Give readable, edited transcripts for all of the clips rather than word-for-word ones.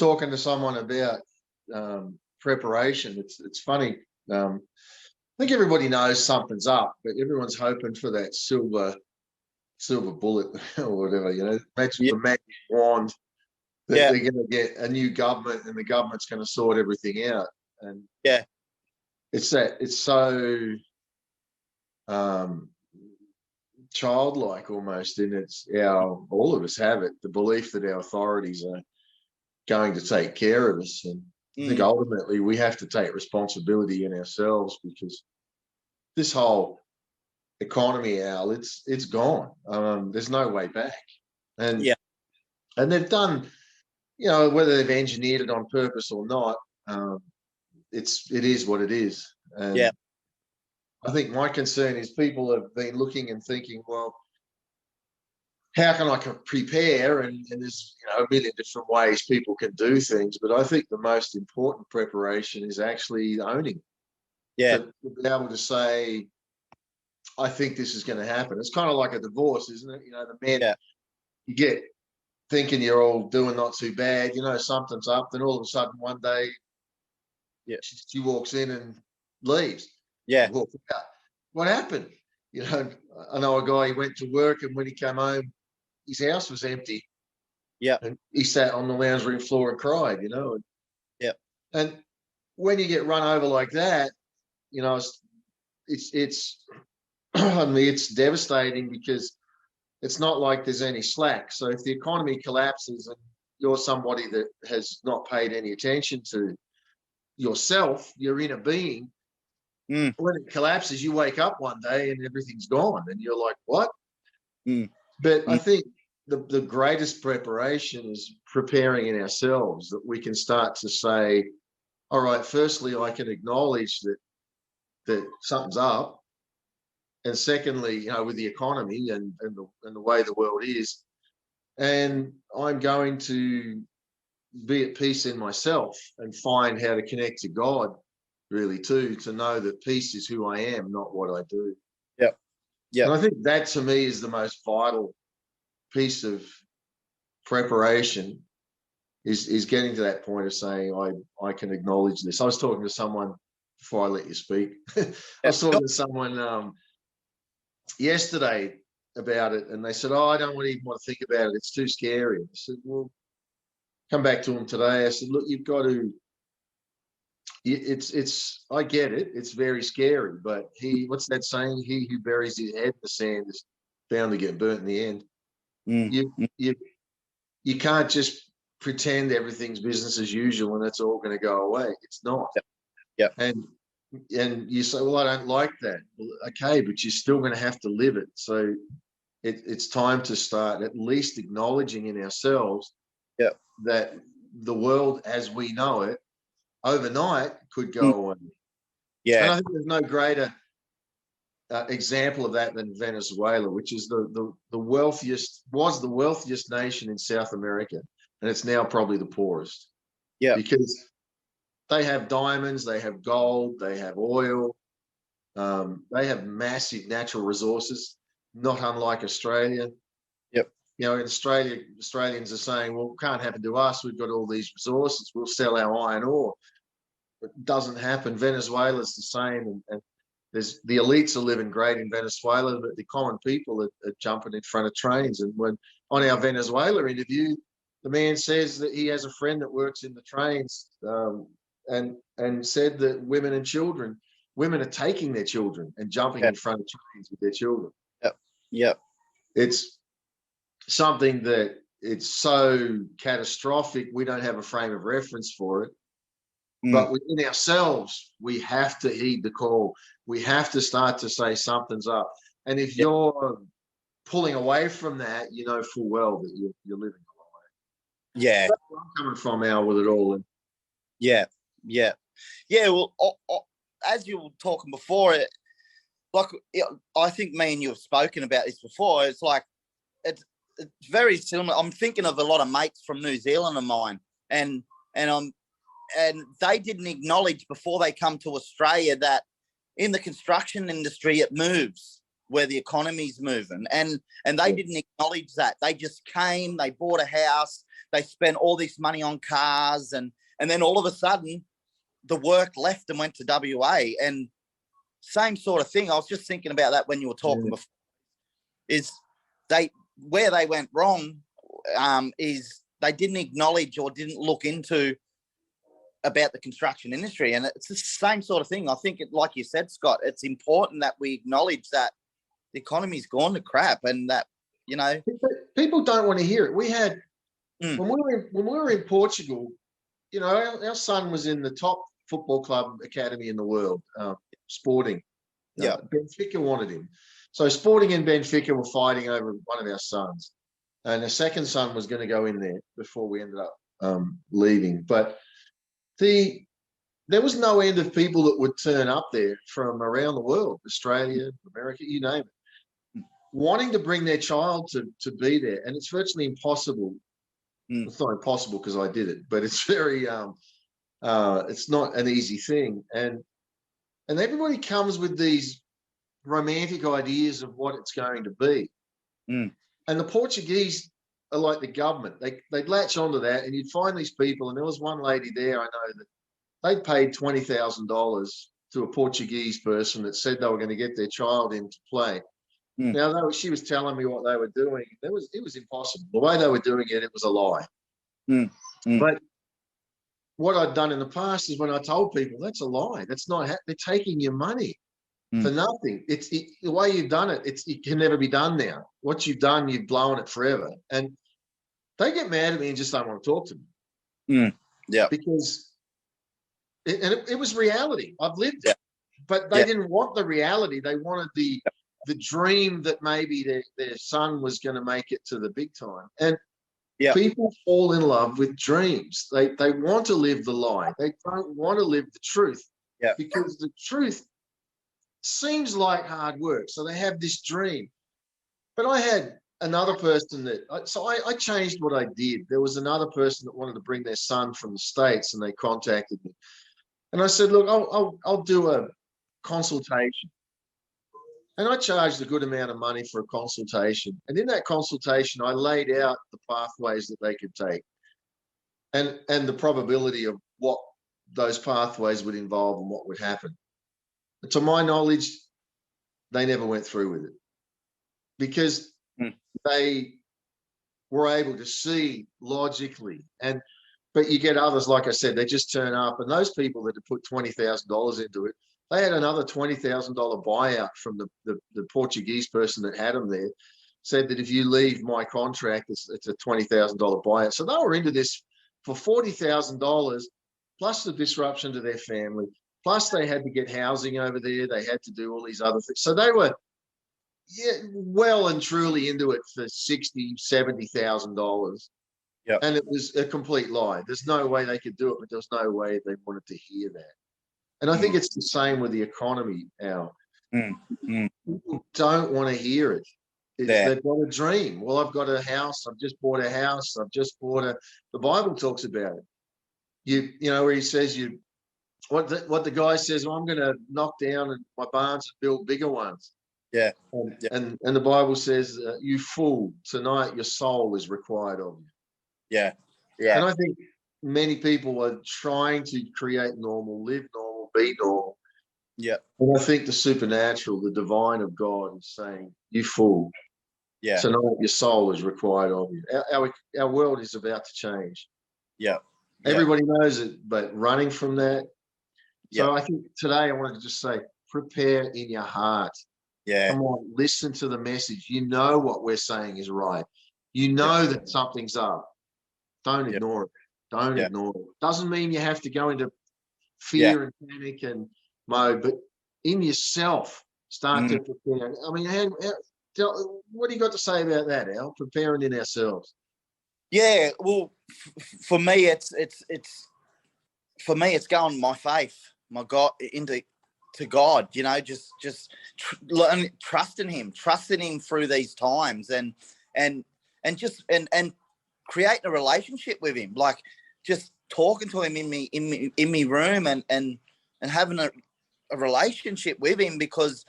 talking to someone about preparation. It's funny. I think everybody knows something's up, but everyone's hoping for that silver bullet or whatever. Imagine Yeah. the magic wand that Yeah. they're going to get a new government and the government's going to sort everything out. And Yeah. it's so childlike almost, and it's all of us have it, the belief that our authorities are going to take care of us. And I think ultimately we have to take responsibility in ourselves, because this whole economy, Al, it's gone. There's no way back. And and they've done, whether they've engineered it on purpose or not, it is what it is. And I think my concern is people have been looking and thinking, well, how can I prepare? And there's a million different ways people can do things, but I think the most important preparation is actually owning. To be able to say, I think this is going to happen. It's kind of like a divorce, isn't it? The man, you get thinking you're all doing not too bad, something's up, then all of a sudden one day, she walks in and leaves. Walks out. What happened? I know a guy, he went to work, and when he came home, his house was empty. And he sat on the lounge room floor and cried, And when you get run over like that, it's I mean, it's devastating, because it's not like there's any slack. So if the economy collapses and you're somebody that has not paid any attention to yourself, your inner being, when it collapses, you wake up one day and everything's gone, and you're like, what? But I think the greatest preparation is preparing in ourselves, that we can start to say, all right, firstly, I can acknowledge that something's up. And secondly, with the economy and the way the world is, and I'm going to be at peace in myself and find how to connect to God, really, too, to know that peace is who I am, not what I do. And I think that, to me, is the most vital piece of preparation, is getting to that point of saying, I can acknowledge this. I was talking to someone before I let you speak. I was talking to someone yesterday about it, and they said, I don't even want to think about it, it's too scary. I said, well, come back to them today. I said, look, you've got to, I get it, it's very scary, but what's that saying? He who buries his head in the sand is bound to get burnt in the end. You can't just pretend everything's business as usual and it's all going to go away. It's not. And you say, well, I don't like that. Well, okay, but you're still going to have to live it. So it's time to start at least acknowledging in ourselves that the world as we know it overnight could go away. And I think there's no greater example of that than Venezuela, which is the wealthiest nation in South America, and it's now probably the poorest. Because they have diamonds, they have gold, they have oil, they have massive natural resources, not unlike Australia. In Australia, Australians are saying, well, it can't happen to us. We've got all these resources. We'll sell our iron ore. It doesn't happen. Venezuela's the same. And the elites are living great in Venezuela, but the common people are jumping in front of trains. And when on our Venezuela interview, the man says that he has a friend that works in the trains, and said that women are taking their children and jumping in front of trains with their children. It's something that it's so catastrophic, we don't have a frame of reference for it. But within ourselves, we have to heed the call. We have to start to say something's up. And if you're pulling away from that, you know full well that you're living a long way. That's where I'm coming from, Al, with it all. And well, as you were talking before, I think me and you have spoken about this before. It's like it's very similar. I'm thinking of a lot of mates from New Zealand of mine, and they didn't acknowledge before they come to Australia that in the construction industry it moves where the economy's moving, and they didn't acknowledge that. They just came, they bought a house, they spent all this money on cars, and then all of a sudden the work left and went to WA. And same sort of thing. I was just thinking about that when you were talking before, is where they went wrong is they didn't acknowledge or didn't look into about the construction industry. And it's the same sort of thing. I think, like you said, Scott, it's important that we acknowledge that the economy's gone to crap, and that, you know, people don't want to hear it. We had when we were in Portugal, you know, our son was in the top football club academy in the world, Sporting. Benfica wanted him. So Sporting and Benfica were fighting over one of our sons. And the second son was going to go in there before we ended up leaving. But there was no end of people that would turn up there from around the world, Australia, America, you name it, wanting to bring their child to be there. And it's virtually impossible. It's not impossible because I did it, but it's very it's not an easy thing. And everybody comes with these romantic ideas of what it's going to be. And the Portuguese are like the government. They'd latch onto that, and you'd find these people. And there was one lady there, I know, that they'd paid $20,000 to a Portuguese person that said they were going to get their child in to play. Now, she was telling me what they were doing. It was impossible. The way they were doing it, it was a lie. But what I'd done in the past is when I told people, that's a lie. That's not they're taking your money for nothing. The way you've done it, it can never be done now. What you've done, you've blown it forever. And they get mad at me and just don't want to talk to me. Because it was reality. I've lived it. But they didn't want the reality. They wanted the dream that maybe their son was going to make it to the big time. And people fall in love with dreams. They want to live the lie. They don't want to live the truth. Because the truth seems like hard work. So they have this dream. But I had another person I changed what I did. There was another person that wanted to bring their son from the States, and they contacted me. And I said, look, I'll do a consultation. And I charged a good amount of money for a consultation. And in that consultation, I laid out the pathways that they could take and the probability of what those pathways would involve and what would happen. And to my knowledge, they never went through with it because they were able to see logically. But you get others, like I said, they just turn up. And those people that had put $20,000 into it, they had another $20,000 buyout from the Portuguese person that had them there, said that if you leave my contract, it's a $20,000 buyout. So they were into this for $40,000 plus the disruption to their family, plus they had to get housing over there. They had to do all these other things. So they were well and truly into it for $60,000, $70,000. And it was a complete lie. There's no way they could do it, but there was no way they wanted to hear that. And I think it's the same with the economy, Al. People don't want to hear it. They've got a dream. Well, I've got a house. I've just bought a house. The Bible talks about it. You know, where he says what the guy says, well, I'm going to knock down my barns and build bigger ones. And the Bible says, you fool, tonight your soul is required of you. And I think many people are trying to create normal, live normal, be normal. And I think the supernatural, the divine of God is saying, you fool. Tonight your soul is required of you. Our world is about to change. Everybody knows it, but running from that. So I think today I wanted to just say, prepare in your heart. Come on, listen to the message. You know what we're saying is right. You know that something's up. Don't ignore it. Don't ignore it. Doesn't mean you have to go into fear and panic and mode, but in yourself, start to prepare. I mean, what do you got to say about that, Al? Preparing in ourselves. Well, for me, it's going my faith, my God, to God. You know, just trusting Him through these times, and creating a relationship with Him, like just talking to Him in me room and having a relationship with Him, because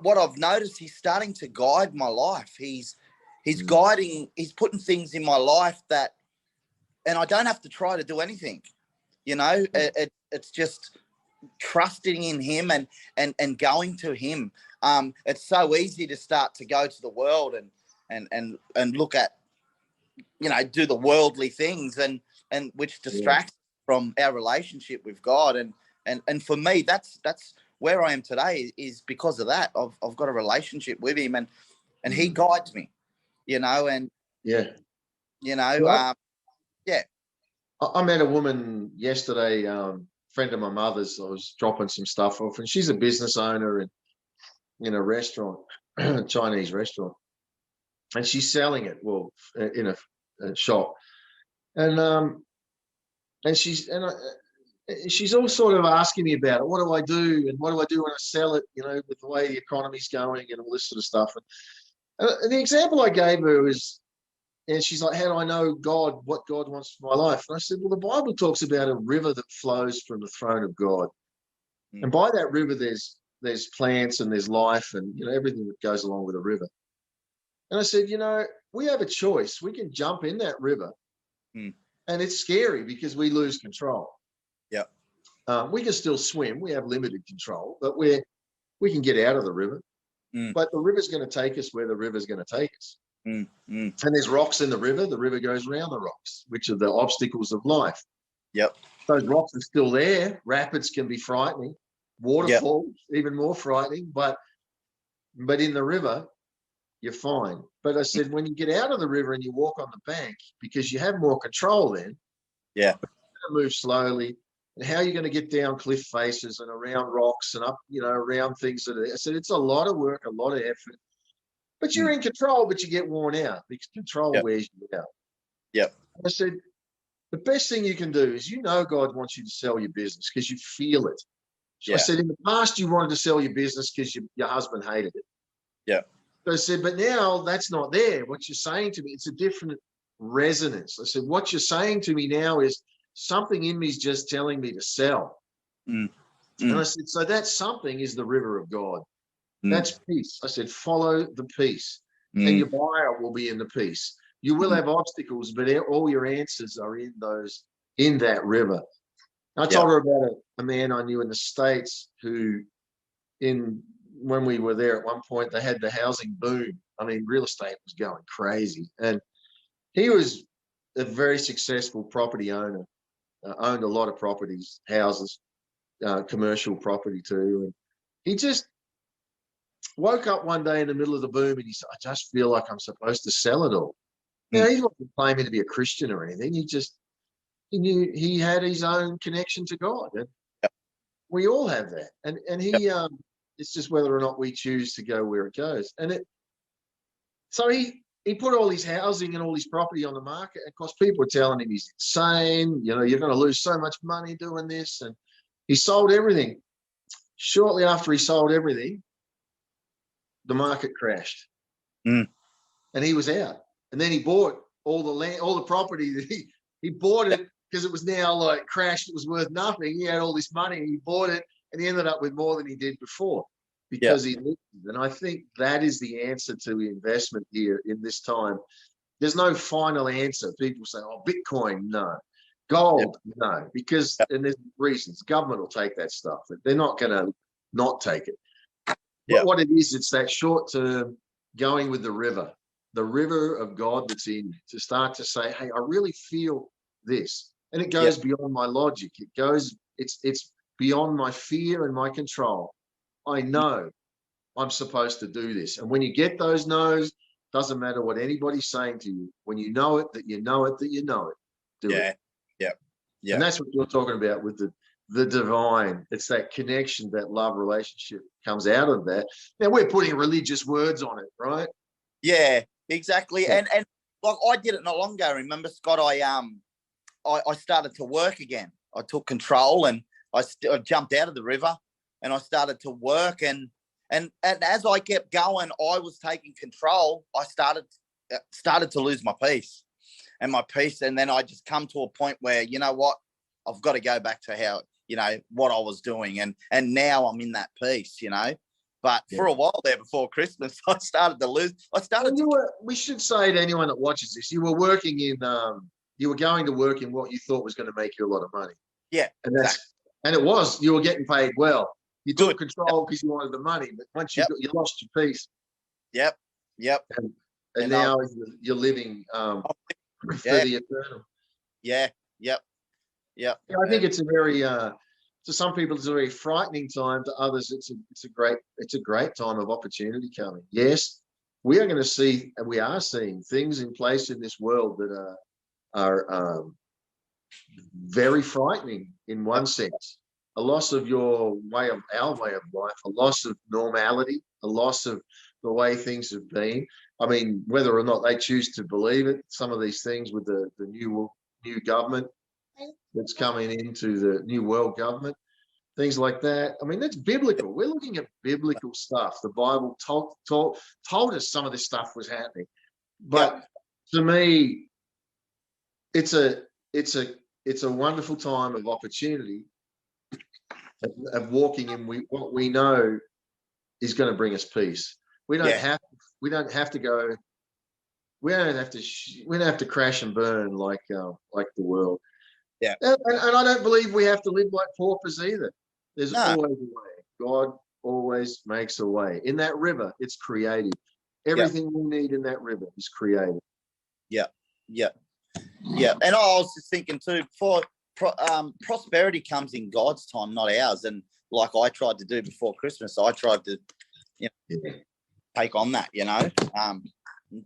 what I've noticed, He's starting to guide my life. He's guiding, He's putting things in my life that and I don't have to try to do anything. You know, it's just trusting in him and going to him. It's so easy to start to go to the world and look at, you know, do the worldly things and which distracts from our relationship with God. And for me, that's where I am today, is because of that. I've got a relationship with him, and he guides me, you know, and yeah. you know, Well, yeah. I met a woman yesterday, friend of my mother's. I was dropping some stuff off, and she's a business owner in a restaurant, Chinese restaurant, and she's selling it. Well, in a shop, and she's all sort of asking me about it. What do I do, and what do I do when I sell it? You know, with the way the economy's going and all this sort of stuff. And the example I gave her was, and she's like, how do I know God, what God wants for my life? And I said, well, the Bible talks about a river that flows from the throne of God. And by that river, there's plants and there's life and, you know, everything that goes along with a river. And I said, you know, we have a choice. We can jump in that river, and it's scary because we lose control. Yeah. We can still swim. We have limited control, but we can get out of the river. But the river's going to take us where the river's going to take us. And there's rocks in the river. The river goes around the rocks, which are the obstacles of life. Yep. Those rocks are still there. Rapids can be frightening. Waterfalls, even more frightening. But in the river, you're fine. But I said, when you get out of the river and you walk on the bank, because you have more control then, yeah, move slowly. And how are you going to get down cliff faces and around rocks and up, you know, around things that are, I said, it's a lot of work, a lot of effort. But you're in control, but you get worn out because control wears you out. Yeah. I said, the best thing you can do is, you know, God wants you to sell your business because you feel it. So I said, in the past, you wanted to sell your business because your husband hated it. Yeah. So I said, but now that's not there. What you're saying to me, it's a different resonance. I said, what you're saying to me now is something in me is just telling me to sell. And I said, so that something is the river of God. That's peace. I said, follow the peace, and your buyer will be in the peace. You will have obstacles, but all your answers are in that river. I told her about a man I knew in the States who, when we were there at one point, they had the housing boom. I mean, real estate was going crazy, and he was a very successful property owner, owned a lot of properties, houses, commercial property too, and he just woke up one day in the middle of the boom and he said, I just feel like I'm supposed to sell it all. Now, he wasn't claiming to be a Christian or anything. He knew he had his own connection to God. And we all have that. And it's just whether or not we choose to go where it goes. So he put all his housing and all his property on the market. And of course, people were telling him he's insane. You know, you're going to lose so much money doing this. And he sold everything. Shortly after he sold everything, the market crashed, and he was out. And then he bought all the land, all the property that he bought it because it was now like crashed. It was worth nothing. He had all this money, and he bought it, and he ended up with more than he did before because he listened. And I think that is the answer to investment here in this time. There's no final answer. People say, "Oh, Bitcoin, no." Gold, no, because and there's reasons. Government will take that stuff. They're not going to not take it. But what it is, it's that short term going with the river of God that's in you, to start to say, hey, I really feel this. And it goes beyond my logic. It goes, it's beyond my fear and my control. I know I'm supposed to do this. And when you get those no's, doesn't matter what anybody's saying to you. When you know it, that you know it, that you know it, do it. Yeah. And that's what you're talking about with the divine. It's that connection, that love relationship comes out of that. Now we're putting religious words on it, right? Yeah, exactly. And like I did it not long ago. Remember, Scott? I started to work again. I took control and I jumped out of the river and I started to work. And as I kept going, I was taking control. I started to lose my peace. And then I just come to a point where, you know what, I've got to go back to how, you know, what I was doing. And now I'm in that peace, you know. But for a while there before Christmas, I started to lose. We should say to anyone that watches this, you were working in you were going to work in what you thought was going to make you a lot of money. Yeah, And that's exactly. and it was, you were getting paid well. You took Good. control because you wanted the money, but once you Yep. got, you lost your peace. Yep. Yep. And And now you're living for yeah. the eternal. Yeah. Yep. Yep. Yeah, I think it's a very to some people it's a very frightening time. To others, it's a great time of opportunity coming. Yes, we are going to see, and we are seeing things in place in this world that are very frightening in one sense. A loss of our way of life, a loss of normality, a loss of the way things have been. I mean, whether or not they choose to believe it, some of these things with the new government that's coming into the new world government, things like that. I mean, that's biblical. We're looking at biblical stuff. The Bible told us some of this stuff was happening. But to me, it's a wonderful time of opportunity of walking in what we know is going to bring us peace. We don't have to go. We don't have to crash and burn like the world. Yeah. And I don't believe we have to live like paupers either. There's always a way. God always makes a way. In that river, it's creative. Everything we need in that river is creative. Yeah. Yeah. Yeah. And I was just thinking too, prosperity comes in God's time, not ours. And like I tried to do before Christmas, I tried to take on that,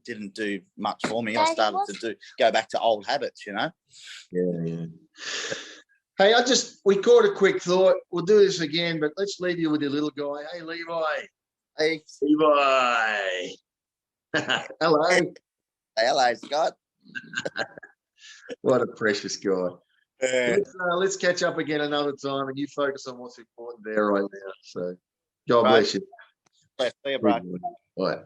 didn't do much for me. I started to go back to old habits, Yeah. Hey, we caught a quick thought. We'll do this again, but let's leave you with your little guy. Hey, Levi. Hey, Levi. Hello. Hey, hello, Scott. What a precious guy. Let's catch up again another time, and you focus on what's important there right now. So, God bless you. See you, bro. Bye.